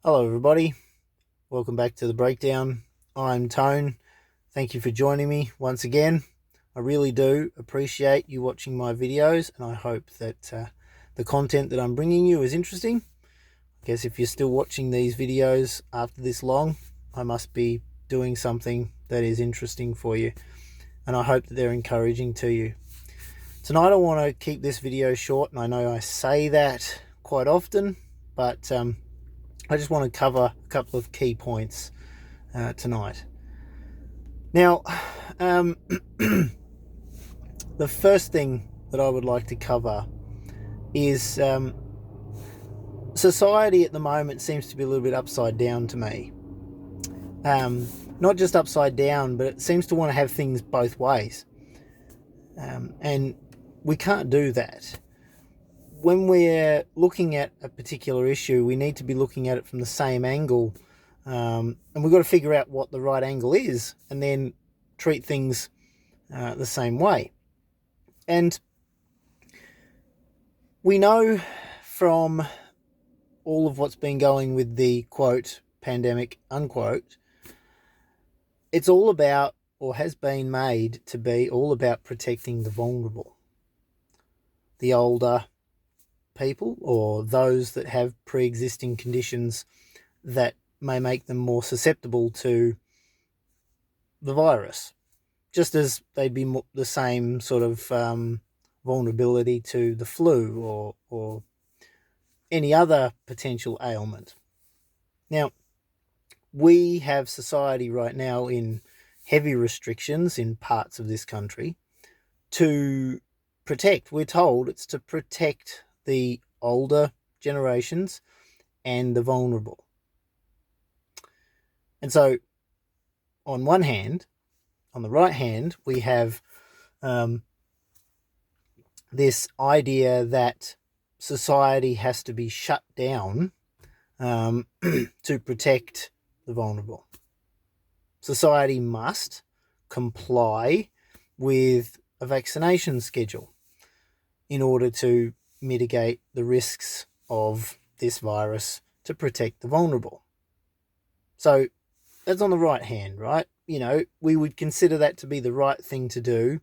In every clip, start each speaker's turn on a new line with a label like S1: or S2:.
S1: Hello, everybody. Welcome back to the breakdown. I'm Tone. Thank you for joining me once again. I really do appreciate you watching my videos, and I hope that the content that I'm bringing you is interesting. I guess if you're still watching these videos after this long, I must be doing something that is interesting for you, and I hope that they're encouraging to you. Tonight I want to keep this video short, and I know I say that quite often, but I just want to cover a couple of key points tonight. Now, the first thing that I would like to cover is society at the moment seems to be a little bit upside down to me. Not just upside down, but it seems to want to have things both ways. And we can't do that. When we're looking at a particular issue, we need to be looking at it from the same angle, and we've got to figure out what the right angle is and then treat things the same way. And we know from all of what's been going with the quote pandemic unquote, it's all about, or has been made to be all about, protecting the vulnerable, the older people, or those that have pre-existing conditions that may make them more susceptible to the virus, just as they'd be the same sort of vulnerability to the flu or any other potential ailment. Now, we have society right now in heavy restrictions in parts of this country to protect. We're told it's to protect the older generations and the vulnerable. And so, on one hand, on the right hand, we have this idea that society has to be shut down to protect the vulnerable. Society must comply with a vaccination schedule in order to mitigate the risks of this virus, to protect the vulnerable. So that's on the right hand, right? You know, we would consider that to be the right thing to do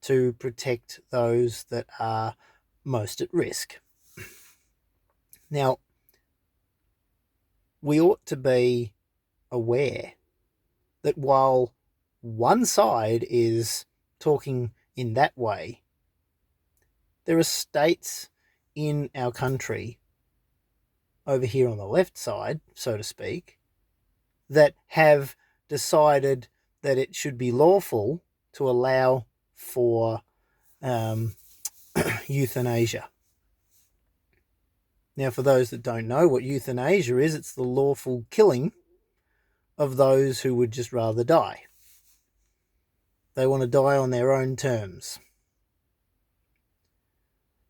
S1: to protect those that are most at risk. Now, we ought to be aware that while one side is talking in that way, there are states in our country, over here on the left side, so to speak, that have decided that it should be lawful to allow for euthanasia. Now, for those that don't know what euthanasia is, it's the lawful killing of those who would just rather die. They want to die on their own terms.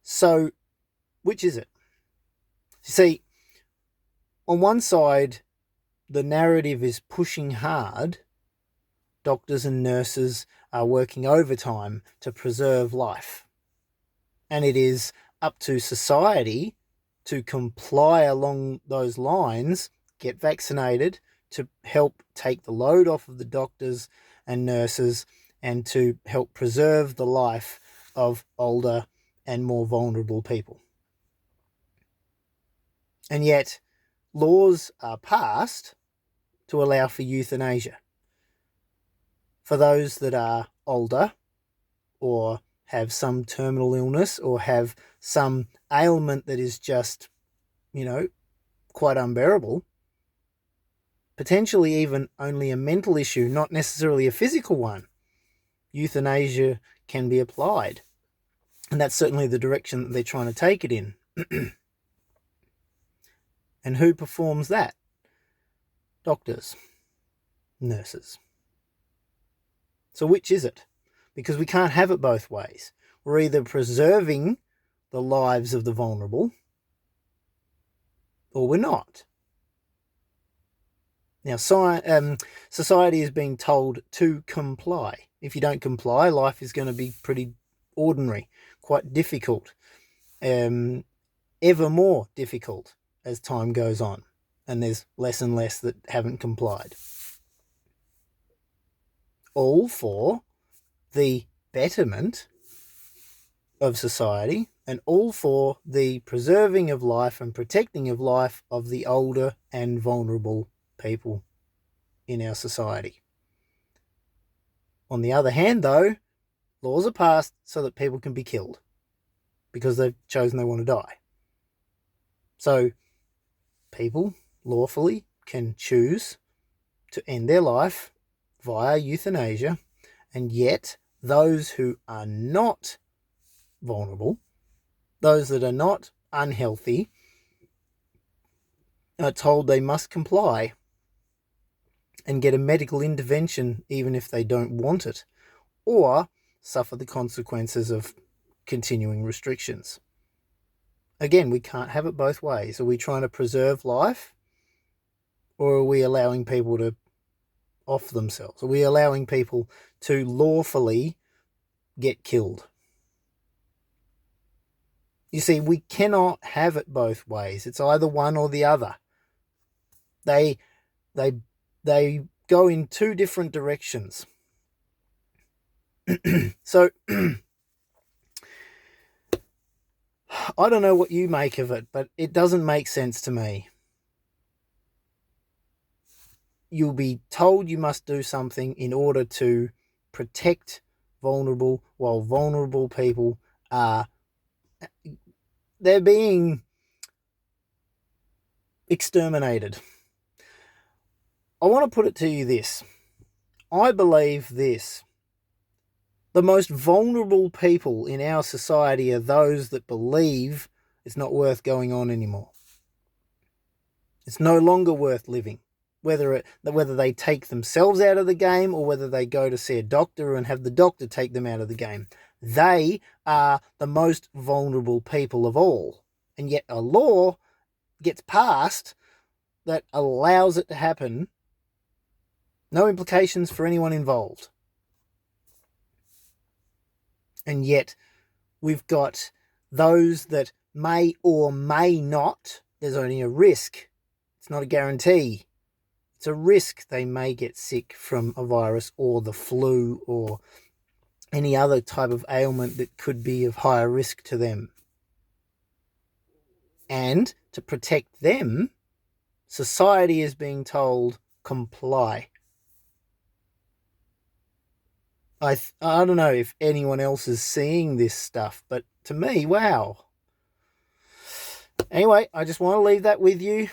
S1: So, which is it? You see, on one side, the narrative is pushing hard. Doctors and nurses are working overtime to preserve life. And it is up to society to comply along those lines, get vaccinated, to help take the load off of the doctors and nurses, and to help preserve the life of older and more vulnerable people. And yet, laws are passed to allow for euthanasia for those that are older, or have some terminal illness, or have some ailment that is just, quite unbearable. Potentially even only a mental issue, not necessarily a physical one. Euthanasia can be applied. And that's certainly the direction that they're trying to take it in. And who performs that? Doctors, nurses. So which is it? Because we can't have it both ways. We're either preserving the lives of the vulnerable, or we're not. Now, society is being told to comply. If you don't comply, life is going to be pretty ordinary, quite difficult, ever more difficult as time goes on. and there's less and less that haven't complied. All for the betterment of society and all for the preserving of life and protecting of life of the older and vulnerable people in our society. On the other hand, though, laws are passed so that people can be killed because they've chosen they want to die. So people lawfully can choose to end their life via euthanasia, and yet those who are not vulnerable, those that are not unhealthy, are told they must comply and get a medical intervention even if they don't want it, or suffer the consequences of continuing restrictions. Again, we can't have it both ways. Are we trying to preserve life, or are we allowing people to off themselves? Are we allowing people to lawfully get killed? You see, we cannot have it both ways. It's either one or the other. They go in two different directions. So I don't know what you make of it, but it doesn't make sense to me. You'll be told you must do something in order to protect vulnerable, while vulnerable people they're being exterminated. I want to put it to you this. I believe this. The most vulnerable people in our society are those that believe it's not worth going on anymore. It's no longer worth living. Whether they take themselves out of the game or whether they go to see a doctor and have the doctor take them out of the game. They are the most vulnerable people of all. And yet a law gets passed that allows it to happen. No implications for anyone involved. And yet we've got those that may or may not, there's only a risk. It's not a guarantee. It's a risk they may get sick from a virus or the flu or any other type of ailment that could be of higher risk to them. And to protect them, society is being told, comply. I don't know if anyone else is seeing this stuff, but to me, wow. Anyway, I just want to leave that with you.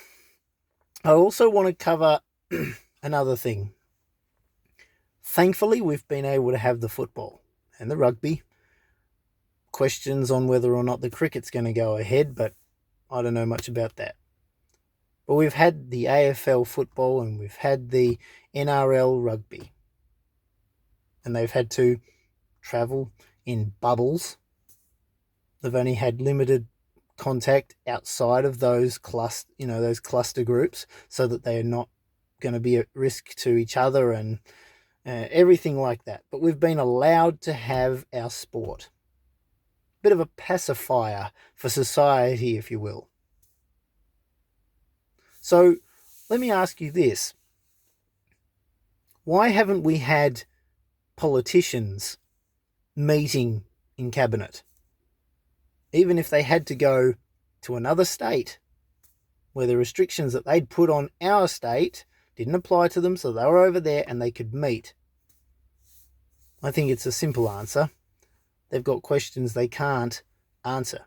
S1: I also want to cover another thing. Thankfully, we've been able to have the football and the rugby. Questions on whether or not the cricket's going to go ahead, but I don't know much about that. But we've had the AFL football and we've had the NRL rugby. And they've had to travel in bubbles. They've only had limited contact outside of those cluster groups, so that they are not going to be at risk to each other and everything like that. But we've been allowed to have our sport. Bit of a pacifier for society, if you will. So let me ask you this. Why haven't we had politicians meeting in cabinet? Even if they had to go to another state where the restrictions that they'd put on our state didn't apply to them, so they were over there and they could meet. I think it's a simple answer. They've got questions they can't answer.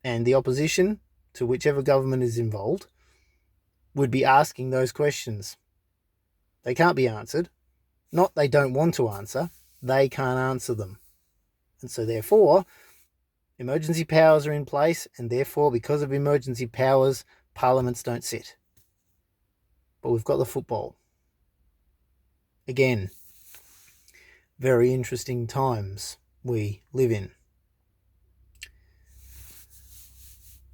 S1: And the opposition to whichever government is involved would be asking those questions. They can't be answered. Not they don't want to answer, they can't answer them. And so therefore, emergency powers are in place, and therefore, because of emergency powers, parliaments don't sit. But we've got the football. Again, very interesting times we live in.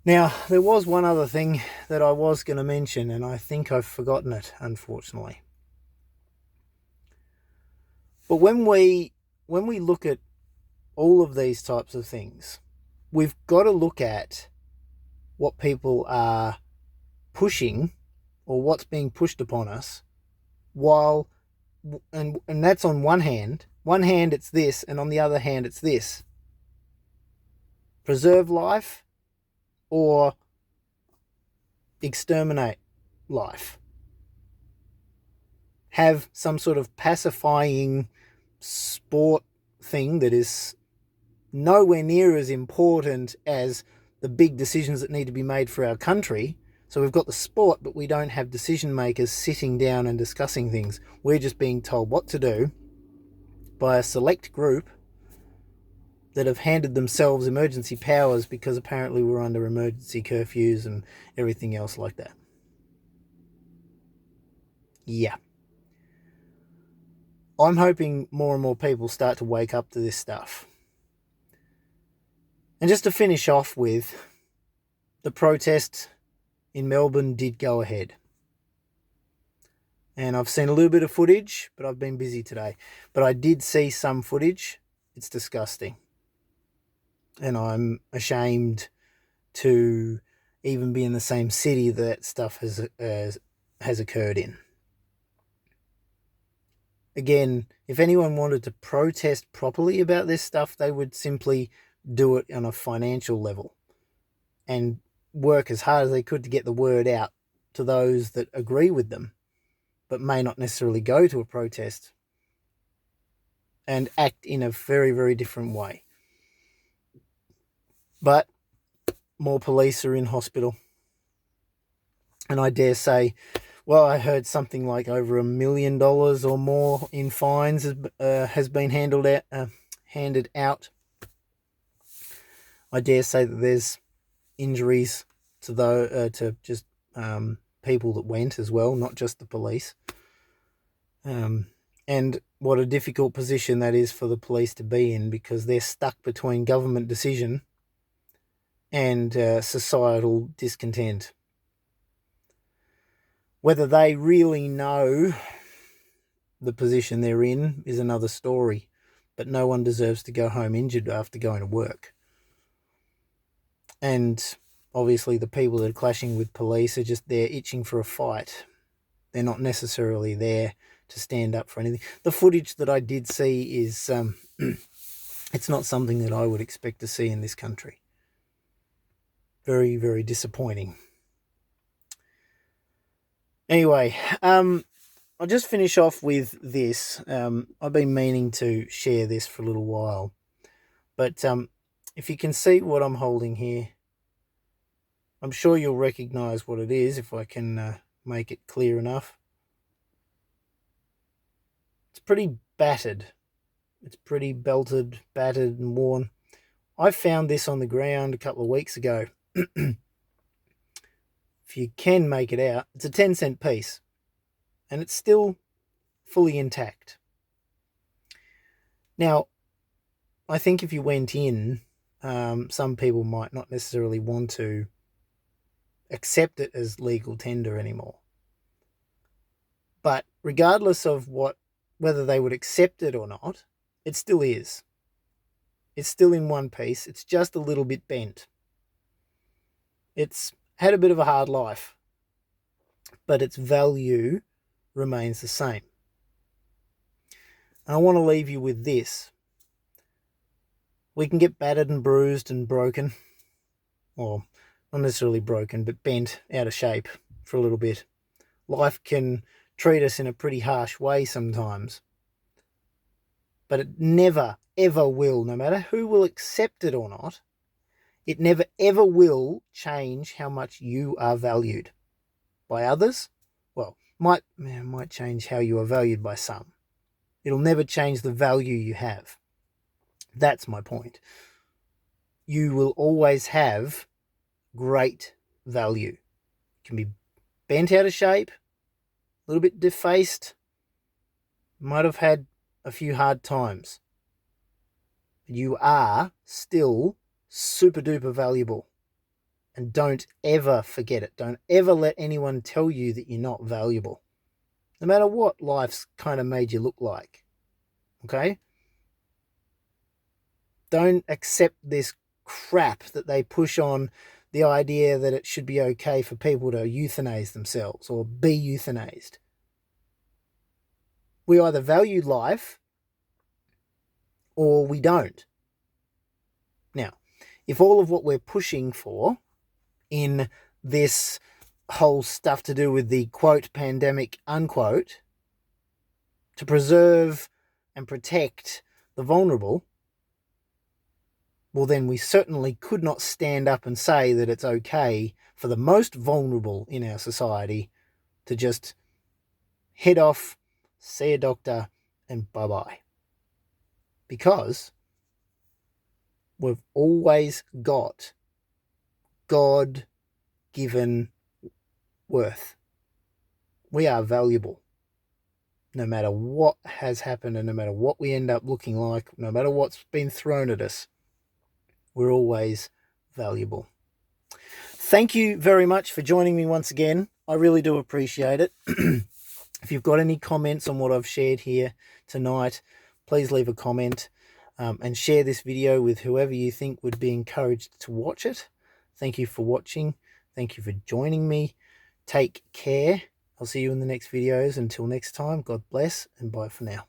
S1: Now, there was one other thing that I was going to mention, and I think I've forgotten it, unfortunately. But when we look at all of these types of things, we've got to look at what people are pushing or what's being pushed upon us, while and that's on one hand it's this, and on the other hand it's this. Preserve life or exterminate life. Have some sort of pacifying sport thing that is nowhere near as important as the big decisions that need to be made for our country. So we've got the sport, but we don't have decision makers sitting down and discussing things. We're just being told what to do by a select group that have handed themselves emergency powers because apparently we're under emergency curfews and everything else like that. Yeah. I'm hoping more and more people start to wake up to this stuff. And just to finish off with, the protest in Melbourne did go ahead. And I've seen a little bit of footage, but I've been busy today. But I did see some footage. It's disgusting. And I'm ashamed to even be in the same city that stuff has occurred in. Again, if anyone wanted to protest properly about this stuff, they would simply do it on a financial level and work as hard as they could to get the word out to those that agree with them, but may not necessarily go to a protest, and act in a very, very different way. But more police are in hospital. And I dare say, well, I heard something like over $1 million or more in fines has been handed out. I dare say that there's injuries to just people that went as well, not just the police. And what a difficult position that is for the police to be in, because they're stuck between government decision and societal discontent. Whether they really know the position they're in is another story, but no one deserves to go home injured after going to work. And obviously the people that are clashing with police are just there itching for a fight. They're not necessarily there to stand up for anything. The footage that I did see is it's not something that I would expect to see in this country. Very, very disappointing. Anyway, I'll just finish off with this. I've been meaning to share this for a little while, but if you can see what I'm holding here, I'm sure you'll recognise what it is if I can make it clear enough. It's pretty battered. It's pretty belted, battered and worn. I found this on the ground a couple of weeks ago. If you can make it out, it's a 10-cent piece, and it's still fully intact. Now, I think if you went in, some people might not necessarily want to accept it as legal tender anymore. But regardless of whether they would accept it or not, it still is. It's still in one piece. It's just a little bit bent. It's had a bit of a hard life, but its value remains the same. And I want to leave you with this. We can get battered and bruised and broken, or not necessarily broken, but bent out of shape for a little bit. Life can treat us in a pretty harsh way sometimes, but it never, ever will, no matter who will accept it or not, it never, ever will change how much you are valued by others. Well, might change how you are valued by some. It'll never change the value you have. That's my point. You will always have great value. You can be bent out of shape, a little bit defaced, might have had a few hard times. You are still super duper valuable, and don't ever forget it. Don't ever let anyone tell you that you're not valuable, no matter what life's kind of made you look like. Okay? Don't accept this crap that they push on the idea that it should be okay for people to euthanize themselves or be euthanized. We either value life or we don't. Now, if all of what we're pushing for in this whole stuff to do with the quote pandemic unquote to preserve and protect the vulnerable, well, then we certainly could not stand up and say that it's okay for the most vulnerable in our society to just head off, see a doctor, and bye-bye. Because we've always got God-given worth. We are valuable. No matter what has happened and no matter what we end up looking like, no matter what's been thrown at us, we're always valuable. Thank you very much for joining me once again. I really do appreciate it. If you've got any comments on what I've shared here tonight, please leave a comment and share this video with whoever you think would be encouraged to watch it. Thank you for watching. Thank you for joining me. Take care. I'll see you in the next videos. Until next time, God bless and bye for now.